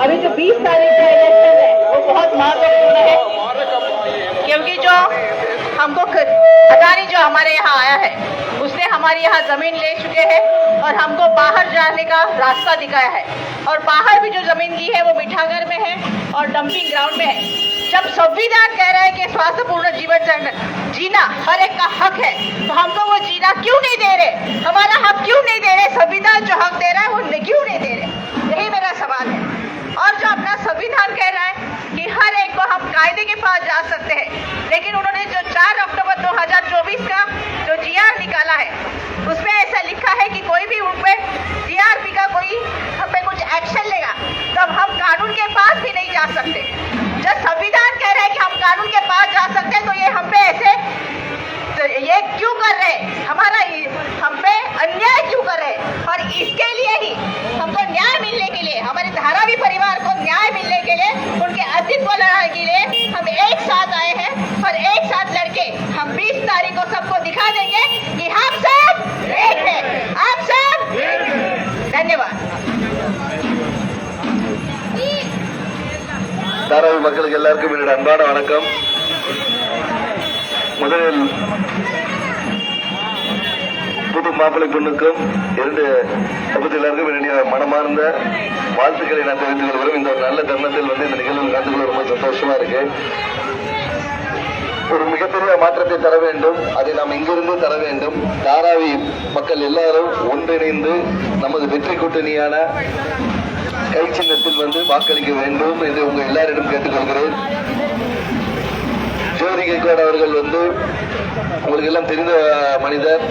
अभी जो 20 तारीख का इलेक्शन है वो बहुत महत्वपूर्ण है, क्योंकि जो हमको अदानी जो हमारे यहाँ आया है उसने हमारे यहाँ जमीन ले चुके हैं और हमको बाहर जाने का रास्ता दिखाया है। और बाहर भी जो जमीन दी है वो मिठागर में है और डंपिंग ग्राउंड में है। जब संविधान कह रहा है कि स्वास्थ्यपूर्ण जीवन जीना हर एक का हक है, तो हमको वो जीना क्यों नहीं दे रहे? हमारा हक क्यों नहीं दे रहे? संविधान जो हक दे रहा है वो क्यों नहीं दे रहे? यही मेरा सवाल है। और जो अपना संविधान कह रहा है कि हर एक को हम कायदे के पास जा सकते हैं, लेकिन उन्होंने जो 4 अक्टूबर 2024 का जो जीआर निकाला है उसमें ऐसा लिखा है कि कोई भी उन पे जीआरपी का कोई हम पे कुछ एक्शन लेगा तब हम कानून के पास भी नहीं जा सकते। जब संविधान कह रहा है कि हम कानून के पास जा सकते हैं, तो ये हम पे ऐसे तो ये क्यों कर रहे हैं? हमारा हम पे अन्याय क्यों कर रहे हैं? और इसके लिए ही हमको न्याय मिलने के लिए, हमारे धारावी परिवार को न्याय मिलने के लिए, उनके अस्तित्व लड़ाई के लिए हम एक साथ आए हैं और एक साथ लड़के हम 20 तारीख को सबको दिखा देंगे कि हम सब एक हैं, आप सब एक हैं। धन्यवाद। தாராவி மக்களுக்கு எல்லாருக்கும் என்னோட அன்பான வணக்கம். முதலில் புது மாப்பிள்ளை பொண்ணுக்கும் 2 தம்பதியினருக்கும் என்னுடைய மனமார்ந்த வாழ்த்துக்களை நான் தெரிவித்துக் கொள்கிறேன். இந்த நல்ல தருணத்தில் இந்த நிகழ்வில் கலந்து கொள்ள ரொம்ப சந்தோஷமா இருக்கு. ஒரு மிகப்பெரிய மாற்றத்தை தர வேண்டும், அதை நாம் இங்கிருந்து தர வேண்டும். தாராவி மக்கள் எல்லாரும் ஒன்றிணைந்து நமது வெற்றி கூட்டணியான கை சின்னத்தில் வாக்களிக்க வேண்டும் என்று உங்க எல்லாரிடம் கேட்டுக்கொள்கிறேன். ஜோதி கைக்வாட் அவர்கள் உங்களுக்கு எல்லாம் தெரிந்த மனிதர்,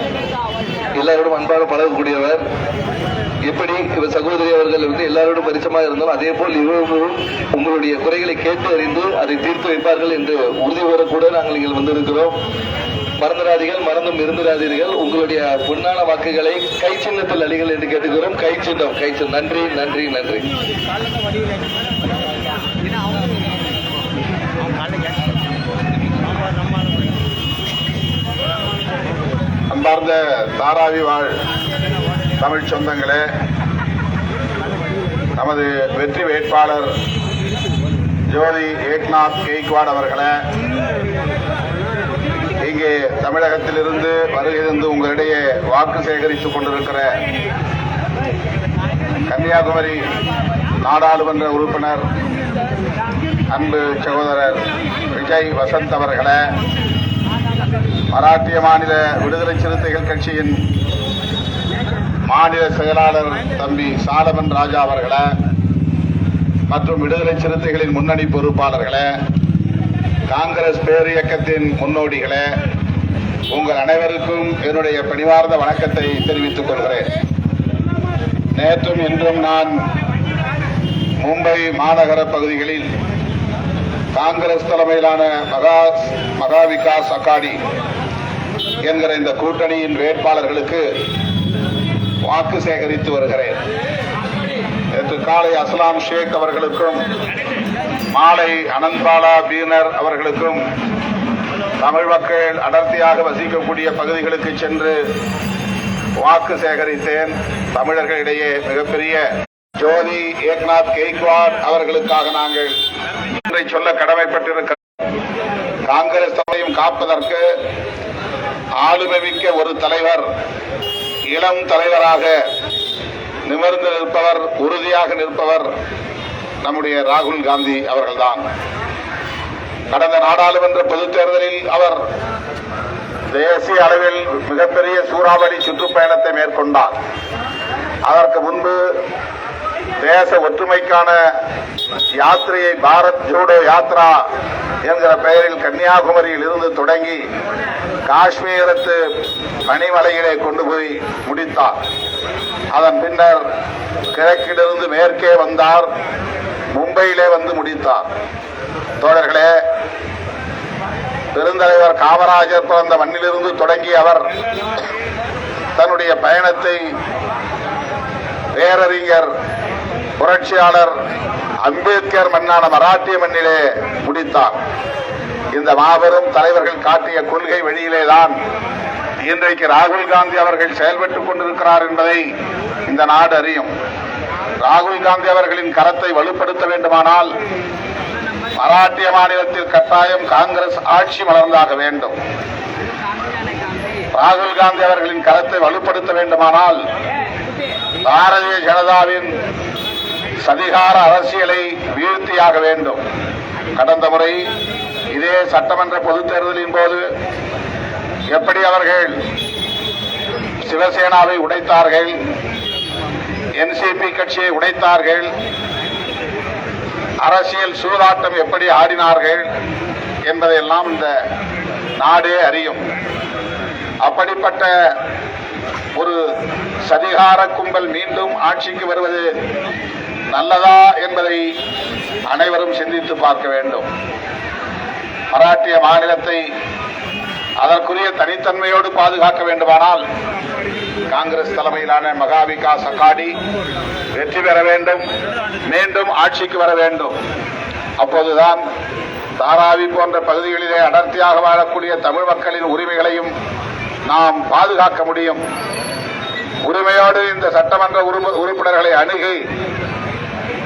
எல்லாரோடும் அன்பாக பழகக்கூடியவர். எப்படி இவர் சகோதரி அவர்கள் எல்லாரோடும் பரிச்சயமாக இருந்தாலும் அதே போல் இவர்களும் உங்களுடைய குறைகளை கேட்டு அறிந்து அதை தீர்த்து வைப்பார்கள் என்று உறுதி கூட நாங்கள் இங்கே வந்திருக்கிறோம். மறந்துடாதீர்கள், மறந்தும் இருந்துடாதீர்கள். உங்களுடைய பொன்னான வாக்குகளை கை சின்னத்தில் அளிகள் என்று கேட்டுக்கிறோம். கை சின்னம், கை சின்னம். நன்றி, நன்றி, நன்றி. அன்பார்ந்த தாராவி வாழ் தமிழ் சொந்தங்களே, நமது வெற்றி வேட்பாளர் ஜோதி ஏக்நாத் கெய்க்வாட் அவர்களே, இங்கே தமிழகத்திலிருந்து வருகிறது உங்களிடையே வாக்கு சேகரித்துக் கொண்டிருக்கிற கன்னியாகுமரி நாடாளுமன்ற உறுப்பினர் அன்பு சகோதரர் விஜய் வசந்த் அவர்களே, மராட்டிய மாநில விடுதலை சிறுத்தைகள் கட்சியின் மாநில செயலாளர் தம்பி சாலமன் ராஜா அவர்களே, மற்றும் விடுதலை சிறுத்தைகளின் முன்னணி பொறுப்பாளர்களே, காங்கிரஸ் பேரியக்கத்தின் முன்னோடிகளே, உங்கள் அனைவருக்கும் என்னுடைய பணிவார்ந்த வணக்கத்தை தெரிவித்துக் கொள்கிறேன். நேற்றும் இன்றும் நான் மும்பை மாநகர பகுதிகளில் காங்கிரஸ் தலைமையிலான மகா விகாஸ் அகாடி என்கிற இந்த கூட்டணியின் வேட்பாளர்களுக்கு வாக்கு சேகரித்து வருகிறேன். நேற்று காலை அஸ்லாம் ஷேக் அவர்களுக்கும் மாலை அனந்த்பாலா பீனர் அவர்களுக்கும் தமிழ் மக்கள் அடர்த்தியாக வசிக்கக்கூடிய பகுதிகளுக்கு சென்று வாக்கு சேகரித்தேன். தமிழர்களிடையே மிகப்பெரிய ஜோதி ஏக்நாத் கெய்க்வாட் அவர்களுக்காக நாங்கள் இன்றை சொல்ல கடமைப்பட்டிருக்க காங்கிரஸ் தலைமையும் காப்பதற்கு ஆளுமைமிக்க ஒரு தலைவர், இளம் தலைவராக நிமிர்ந்து நிற்பவர், உறுதியாக நிற்பவர் நம்முடைய ராகுல் காந்தி அவர்கள்தான். கடந்த நாடாளுமன்ற பொதுத் தேர்தலில் அவர் தேசிய அளவில் மிகப்பெரிய சூறாவளி சுற்றுப்பயணத்தை மேற்கொண்டார். அதற்கு முன்பு தேச ஒற்றுமைக்கான யாத்திரையை பாரத் ஜோடோ யாத்ரா என்கிற பெயரில் கன்னியாகுமரியில் இருந்து தொடங்கி காஷ்மீரத்து பனிமலையிலே கொண்டு போய் முடித்தார். அதன் பின்னர் கிழக்கிலிருந்து மேற்கே வந்தார், மும்பையிலே முடித்தார். தோழர்களே, பெருந்தலைவர் காமராஜர் பிறந்த மண்ணிலிருந்து தொடங்கி அவர் தன்னுடைய பயணத்தை பேரறிஞர் புரட்சியாளர் அம்பேத்கர் மண்ணான மராட்டிய மண்ணிலே முடித்தார். இந்த மாபெரும் தலைவர்கள் காட்டிய கொள்கை வழியிலேதான் இன்றைக்கு ராகுல் காந்தி அவர்கள் செயல்பட்டுக் கொண்டிருக்கிறார் என்பதை இந்த நாடு அறியும். ராகுல் காந்தி அவர்களின் கரத்தை வலுப்படுத்த வேண்டுமானால் மராட்டிய மாநிலத்தில் கட்டாயம் காங்கிரஸ் ஆட்சி மலர்ந்தாக வேண்டும். ராகுல் காந்தி அவர்களின் கரத்தை வலுப்படுத்த வேண்டுமானால் பாரதிய ஜனதாவின் சதிகார அரசியலை வீழ்த்தியாக வேண்டும். கடந்த முறை இதே சட்டமன்ற பொதுத் தேர்தலின் போது எப்படி அவர்கள் சிவசேனாவை உடைத்தார்கள், என்சிபி கட்சியை உடைத்தார்கள், அரசியல் சூதாட்டம் எப்படி ஆடினார்கள் என்பதையெல்லாம் இந்த நாடே அறியும். அப்படிப்பட்ட ஒரு சதிகார கும்பல் மீண்டும் ஆட்சிக்கு வருவது நல்லதா என்பதை அனைவரும் சிந்தித்து பார்க்க வேண்டும். மராட்டிய மாநிலத்தை அதற்குரிய தனித்தன்மையோடு பாதுகாக்க வேண்டுமானால் காங்கிரஸ் தலைமையிலான மகா விகாஸ் அகாடி வெற்றி பெற வேண்டும், மீண்டும் ஆட்சிக்கு வர வேண்டும். அப்போதுதான் தாராவி போன்ற பகுதிகளிலே அடர்த்தியாக வாழக்கூடிய தமிழ் மக்களின் உரிமைகளையும் நாம் பாதுகாக்க முடியும். உரிமையோடு இந்த சட்டமன்ற உறுப்பினர்களை அணுகி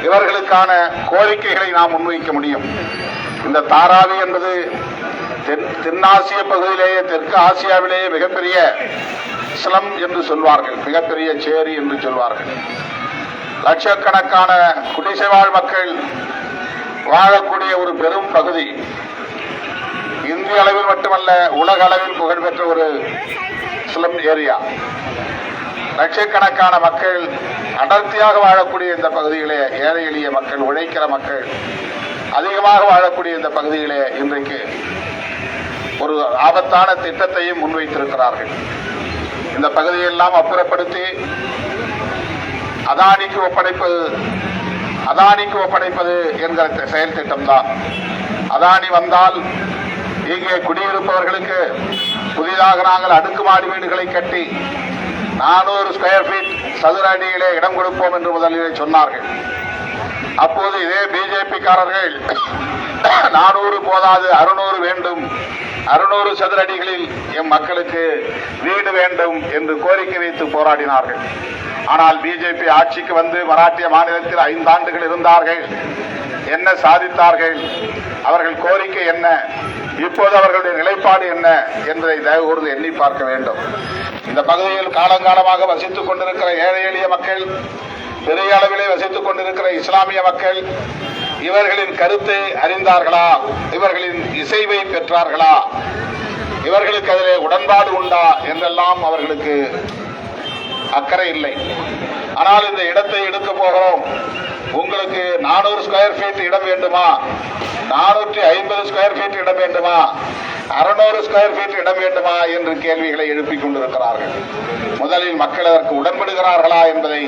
இவர்களுக்கான கோரிக்கைகளை நாம் முன்வைக்க முடியும். இந்த தாராவி என்பது தென்னாசிய பகுதியிலேயே, தெற்கு ஆசியாவிலேயே மிகப்பெரிய ஸ்லம் என்று சொல்வார்கள், மிகப்பெரிய சேரி என்று சொல்வார்கள். லட்சக்கணக்கான குடிசைவாழ் மக்கள் வாழக்கூடிய ஒரு பெரும் பகுதி. இந்திய அளவில் மட்டுமல்ல, உலக அளவில் புகழ்பெற்ற ஒரு ஸ்லம் ஏரியா. லட்சக்கணக்கான மக்கள் அடர்த்தியாக வாழக்கூடிய இந்த பகுதிகளே, ஏழை எளிய மக்கள், உழைக்கிற மக்கள் அதிகமாக வாழக்கூடிய இந்த பகுதிகளே இன்றைக்கு ஒரு ஆபத்தான திட்டத்தையும் முன்வைத்திருக்கிறார்கள். இந்த பகுதியெல்லாம் அப்புறப்படுத்தி அதானிக்கு ஒப்படைப்பது என்கிற செயல் திட்டம் தான். அதானி வந்தால் இங்கே குடியிருப்பவர்களுக்கு புதிதாக நாங்கள் அடுக்குமாடி வீடுகளை கட்டி 400 ஸ்கொயர் ஃபீட் சதுர அடியிலே இடம் கொடுப்போம் என்று முதலிலே சொன்னார்கள். அப்போது இதே பிஜேபி காரர்கள் 400 போதாது, 600 வேண்டும், 600 சதுர அடிகளில் எம் மக்களுக்கு வீடு வேண்டும் என்று கோரிக்கை வைத்து போராடினார்கள். ஆனால் பிஜேபி ஆட்சிக்கு வந்து மராட்டிய மாநிலத்தில் 5 ஆண்டுகள் இருந்தார்கள். என்ன சாதித்தார்கள்? அவர்கள் கோரிக்கை என்ன? இப்போது அவர்களுடைய நிலைப்பாடு என்ன என்பதை தயவு கூர்ந்து எண்ணி பார்க்க வேண்டும். இந்த பகுதியில் காலங்காலமாக வசித்துக் கொண்டிருக்கிற ஏழை எளிய மக்கள், பெரிய அளவிலே வசித்துக் கொண்டிருக்கிற இஸ்லாமிய மக்கள் இவர்களின் கருத்தை அறிந்தார்களா? இவர்களின் இசைவை பெற்றார்களா? இவர்களுக்கு அதிலே உடன்பாடு உண்டா என்றெல்லாம் அவர்களுக்கு அக்கறை இல்லை. ஆனால் இந்த இடத்தை எடுக்க போகிறோம், உங்களுக்கு 400 ஸ்கொயர் ஃபீட் இடம் வேண்டுமா, 450 ஸ்கொயர் ஃபீட் இடம் வேண்டுமா, 600 ஸ்கொயர் ஃபீட் இடம் வேண்டுமா என்று கேள்விகளை எழுப்பிக் கொண்டிருக்கிறார்கள். முதலில் மக்கள் அதற்கு உடன்படுகிறார்களா என்பதை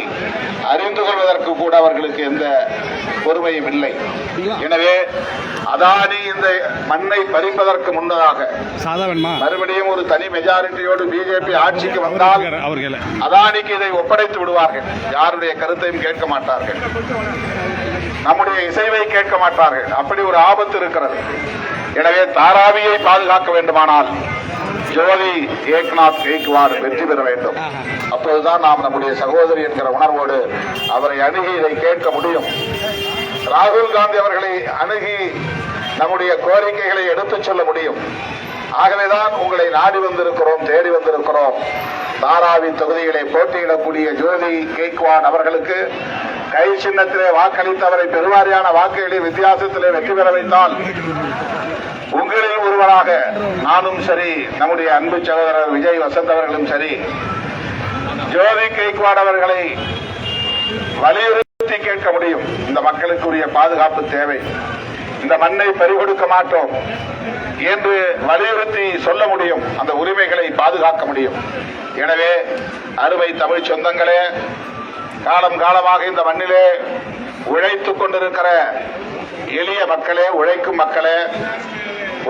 அறிந்து கொள்வதற்கு கூட அவர்களுக்கு எந்த பொறுமையும் இல்லை. எனவே அதானி இந்த மண்ணை பறிப்பதற்கு முன்னதாக மறுபடியும் ஒரு தனி மெஜாரிட்டியோடு பிஜேபி ஆட்சிக்கு வந்தால் அதானிக்கு இதை ஒப்படைத்து விடுவார்கள். யாருடைய கருத்தையும் கேட்க மாட்டார்கள், நம்முடைய இசைவை கேட்க மாட்டார்கள். அப்படி ஒரு ஆபத்து இருக்கிறது. எனவே தாராவியை பாதுகாக்க வேண்டுமானால் ஜோதி ஏக்நாத் கெய்க்வாட் வெற்றி பெற வேண்டும். அப்போதுதான் நாம் நம்முடைய சகோதரி என்கிற உணர்வோடு அவரை அணுகி இதை கேட்க முடியும். ராகுல் காந்தி அவர்களை அணுகி நம்முடைய கோரிக்கைகளை எடுத்துச் சொல்ல முடியும். ஆகவேதான் உங்களை நாடி வந்திருக்கிறோம், தேடி வந்திருக்கிறோம். தாராவி தொகுதிகளை போட்டியிடக்கூடிய ஜோதி கெய்க்வாட் அவர்களுக்கு கை சின்னத்திலே வாக்களித்து அவரை பெருவாரியான வாக்குகளின் வித்தியாசத்திலே வெற்றி பெற வைத்தால் உங்களில் ஒருவராக நானும் சரி, நம்முடைய அன்பு சகோதரர் விஜய் வசந்த் அவர்களும் சரி, ஜோதி கெய்க்வாட் அவர்களை வலியுறுத்தி கேட்க முடியும். இந்த மக்களுக்குரிய பாதுகாப்பு தேவை, இந்த மண்ணை பறிகொடுக்க மாட்டோம் என்று வலியுறுத்தி சொல்ல முடியும். அந்த உரிமைகளை பாதுகாக்க முடியும். எனவே அருமை தமிழ் சொந்தங்களே, காலம் காலமாக இந்த மண்ணிலே உழைத்துக் கொண்டிருக்கிற எளிய மக்களே, உழைக்கும் மக்களே,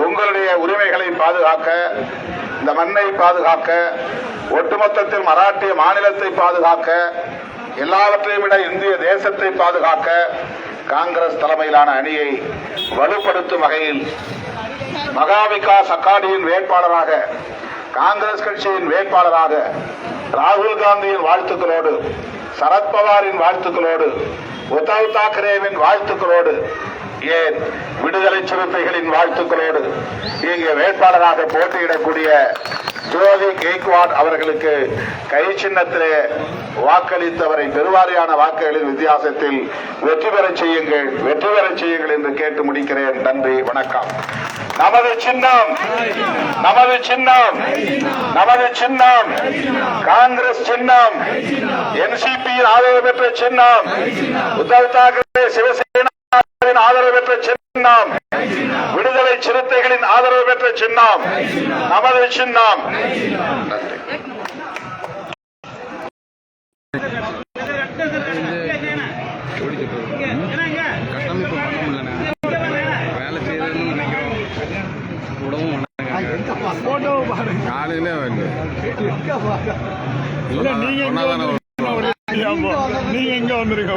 உங்களுடைய உரிமைகளை பாதுகாக்க, இந்த மண்ணை பாதுகாக்க, ஒட்டுமொத்தத்தில் மராட்டிய மாநிலத்தை பாதுகாக்க, எல்லாவற்றையும் விட இந்திய தேசத்தை பாதுகாக்க காங்கிரஸ் தலைமையிலான அணியை வலுப்படுத்தும் வகையில் மகா விகாஸ் அகாடியின் வேட்பாளராக, காங்கிரஸ் கட்சியின் வேட்பாளராக ராகுல் காந்தியின் வாழ்த்துக்களோடு சரத்பவாரின் வாழ்த்துக்களோடு, உத்தவ் தாக்கரேவின் வாழ்த்துக்களோடு, ஏன் விடுதலை சிறுத்தைகளின் வாழ்த்துக்களோடு இங்கே வேட்பாளராக போட்டியிடக்கூடிய ஜோதி கெய்க்வாட் அவர்களுக்கு கை சின்னத்திலே வாக்களித்தவரை பெருவாரியான வாக்குகளின் வித்தியாசத்தில் வெற்றி பெறச் செய்யுங்கள் என்று கேட்டு முடிக்கிறேன். நன்றி, வணக்கம். நமது சின்னம் காங்கிரஸ் சின்னம், என்சிபியின் ஆதரவு பெற்ற சின்னம், உத்தவ் தாக்கரே சிவசேனாவின் ஆதரவு பெற்ற சின்னம், விடுதலை சிறுத்தைகளின் ஆதரவு பெற்ற சின்னம் நமது சின்னம். காலையிலே நீங்க எங்க வந்திருக்க